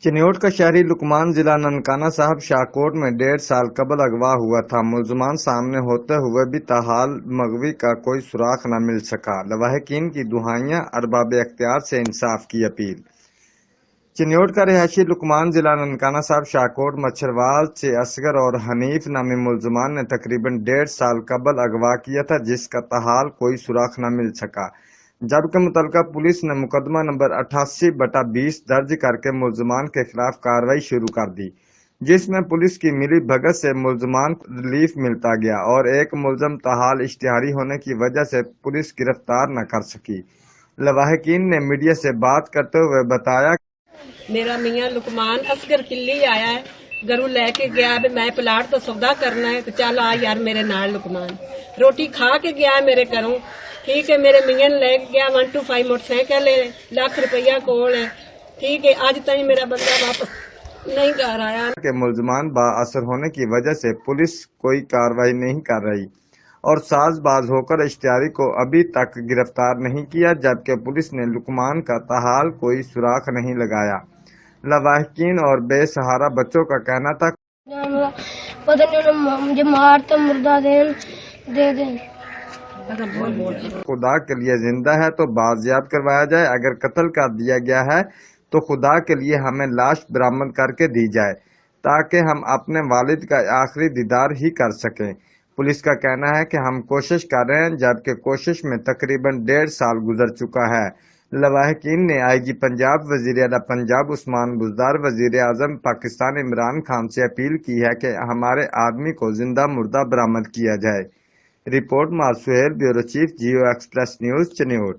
चिन्योट का शहरी लुकमान जिला ननकाना साहब शाहकोट में 1.5 साल कबल अगवा हुआ था। मुलजमान सामने होते हुए भी ताहाल मगवी का कोई सुराग न मिल सका। लवाहिकीन की दुहाइयां, अरबाब अख्तियार से इंसाफ की अपील। चिन्योट का रिहायशी लुकमान जिला ननकाना साहब शाहकोट मच्छरवाल से असगर और हनीफ नामी मुलजमान ने तकरीबन 1.5 साल कबल अगवा किया था, जिसका ताहाल कोई सुराग न मिल सका। जबकि मुतलका पुलिस ने मुकदमा नंबर 88/20 दर्ज करके मुलजमान के खिलाफ कार्रवाई शुरू कर दी, जिसमें पुलिस की मिली भगत से मुलजमान को रिलीफ मिलता गया और एक मुलजम ताहाल इश्तिहारी होने की वजह से पुलिस गिरफ्तार न कर सकी। लवाहिकीन ने मीडिया से बात करते हुए बताया, मेरा मियाँ लुकमान असगर किल्ली आया है, घरों लेके गया भी मैं प्लाट तो सौदा करना है, तो चल आ यार मेरे नाल लुकमान रोटी खा के गया मेरे घरों। ठीक है, मेरे मियाँ ने लेके गया 125 मोटरसाइकिल है, लाख रुपया कोल है। ठीक है, आज तक मेरा बंदा वापस नहीं घर आया। के मुलजमान बाअसर होने की वजह से पुलिस कोई कार्रवाई नहीं कर रही और साजबाज होकर इश्तिहारी को अभी तक गिरफ्तार नहीं किया, जबकि पुलिस ने लुकमान का ताहाल कोई सुराग नहीं लगाया। लवाहिकीन और बेसहारा बच्चों का कहना था, पता नहीं मुझे मार तो मुर्दा दे दे। खुदा के लिए जिंदा है तो बाजियाब करवाया जाए, अगर कत्ल कर दिया गया है तो खुदा के लिए हमें लाश बरामद करके दी जाए, ताकि हम अपने वालिद का आखिरी दीदार ही कर सकें। पुलिस का कहना है कि हम कोशिश कर रहे हैं, जबकि कोशिश में तकरीबन 1.5 साल गुजर चुका है। लवाहिकीन ने आईजी पंजाब, वजीर आला पंजाब उस्मान बुज़दार, वजीर आजम पाकिस्तान इमरान खान से अपील की है कि हमारे आदमी को जिंदा मुर्दा बरामद किया जाए। रिपोर्ट मासूहेल, ब्यूरो चीफ, जियो एक्सप्रेस न्यूज, चिन्योट।